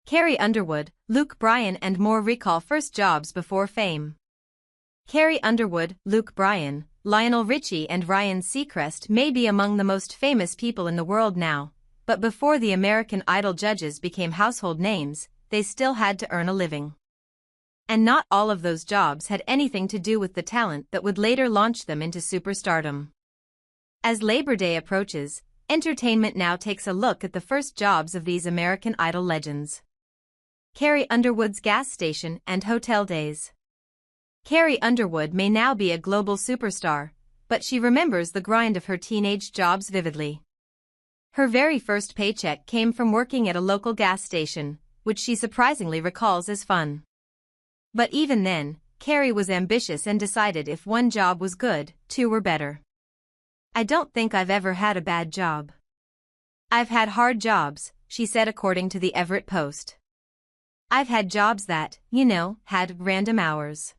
Carrie Underwood, Luke Bryan and more recall first jobs before fame. Carrie Underwood, Luke Bryan, Lionel Richie and Ryan Seacrest may be among the most famous people in the world now, but before the American Idol judges became household names, they still had to earn a living. And not all of those jobs had anything to do with the talent that would later launch them into superstardom. As Labor Day approaches, Entertainment Now takes a look at the first jobs of these American Idol legends. Carrie Underwood's gas station and hotel days. Carrie Underwood may now be a global superstar, but she remembers the grind of her teenage jobs vividly. Her very first paycheck came from working at a local gas station, which she surprisingly recalls as fun. But even then, Carrie was ambitious and decided if one job was good, two were better. "I don't think I've ever had a bad job. I've had hard jobs," she said according to the Everett Post. "I've had jobs that, had random hours.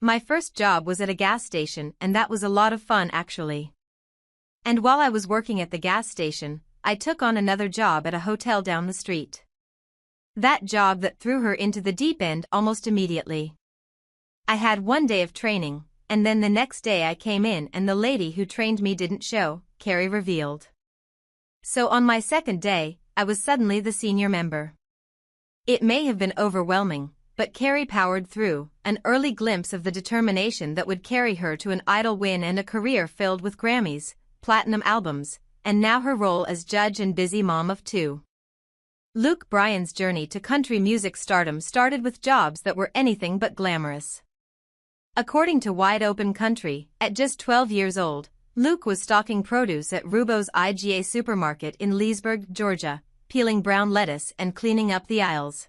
My first job was at a gas station and that was a lot of fun actually. And while I was working at the gas station, I took on another job at a hotel down the street. That job that threw her into the deep end almost immediately. I had one day of training, and then the next day I came in and the lady who trained me didn't show," Carrie revealed. "So on my second day, I was suddenly the senior member. It may have been overwhelming, but Carrie powered through, an early glimpse of the determination that would carry her to an Idol win and a career filled with Grammys, platinum albums, and now her role as judge and busy mom of two." Luke Bryan's journey to country music stardom started with jobs that were anything but glamorous. According to Wide Open Country, at just 12 years old, Luke was stocking produce at Rubo's IGA supermarket in Leesburg, Georgia, peeling brown lettuce and cleaning up the aisles.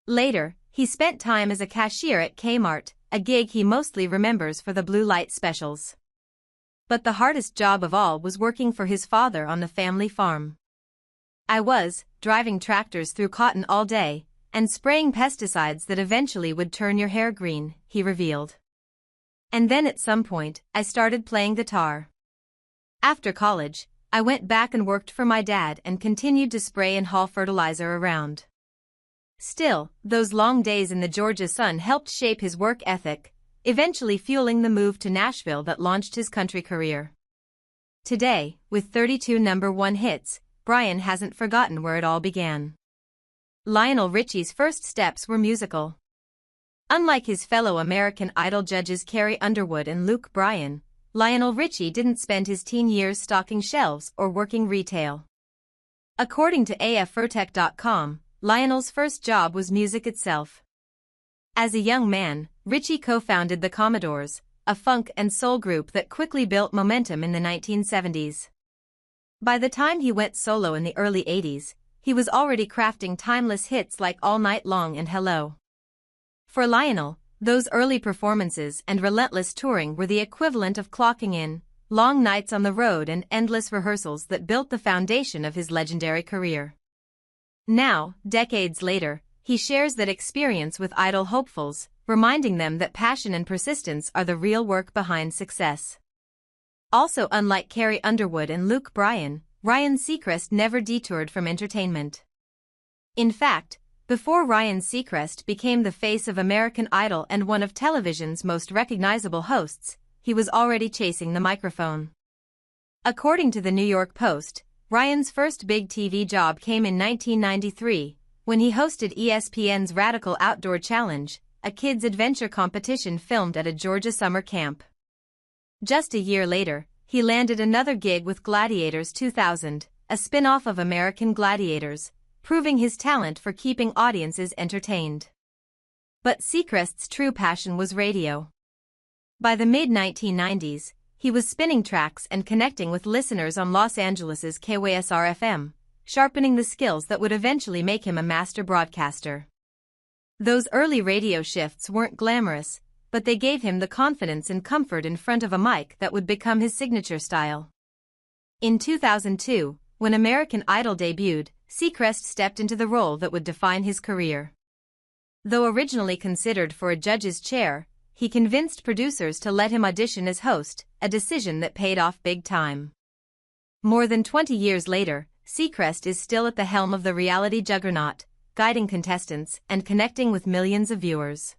Later, he spent time as a cashier at Kmart, a gig he mostly remembers for the blue light specials. But the hardest job of all was working for his father on the family farm. "I was driving tractors through cotton all day and spraying pesticides that eventually would turn your hair green," he revealed. "And then at some point, I started playing guitar. After college, I went back and worked for my dad and continued to spray and haul fertilizer around." Still, those long days in the Georgia sun helped shape his work ethic, eventually fueling the move to Nashville that launched his country career. Today, with 32 #1 hits, Bryan hasn't forgotten where it all began. Lionel Richie's first steps were musical. Unlike his fellow American Idol judges Carrie Underwood and Luke Bryan, Lionel Richie didn't spend his teen years stocking shelves or working retail. According to AFRTech.com, Lionel's first job was music itself. As a young man, Richie co-founded the Commodores, a funk and soul group that quickly built momentum in the 1970s. By the time he went solo in the early 80s, he was already crafting timeless hits like All Night Long and Hello. For Lionel, those early performances and relentless touring were the equivalent of clocking in, long nights on the road and endless rehearsals that built the foundation of his legendary career. Now, decades later, he shares that experience with Idol hopefuls, reminding them that passion and persistence are the real work behind success. Also, unlike Carrie Underwood and Luke Bryan, Ryan Seacrest never detoured from entertainment. In fact, before Ryan Seacrest became the face of American Idol and one of television's most recognizable hosts, he was already chasing the microphone. According to the New York Post, Ryan's first big TV job came in 1993, when he hosted ESPN's Radical Outdoor Challenge, a kids' adventure competition filmed at a Georgia summer camp. Just a year later, he landed another gig with Gladiators 2000, a spin-off of American Gladiators, proving his talent for keeping audiences entertained. But Seacrest's true passion was radio. By the mid-1990s, he was spinning tracks and connecting with listeners on Los Angeles' KYSR-FM, sharpening the skills that would eventually make him a master broadcaster. Those early radio shifts weren't glamorous, but they gave him the confidence and comfort in front of a mic that would become his signature style. In 2002, when American Idol debuted, Seacrest stepped into the role that would define his career. Though originally considered for a judge's chair, he convinced producers to let him audition as host, a decision that paid off big time. More than 20 years later, Seacrest is still at the helm of the reality juggernaut, guiding contestants, and connecting with millions of viewers.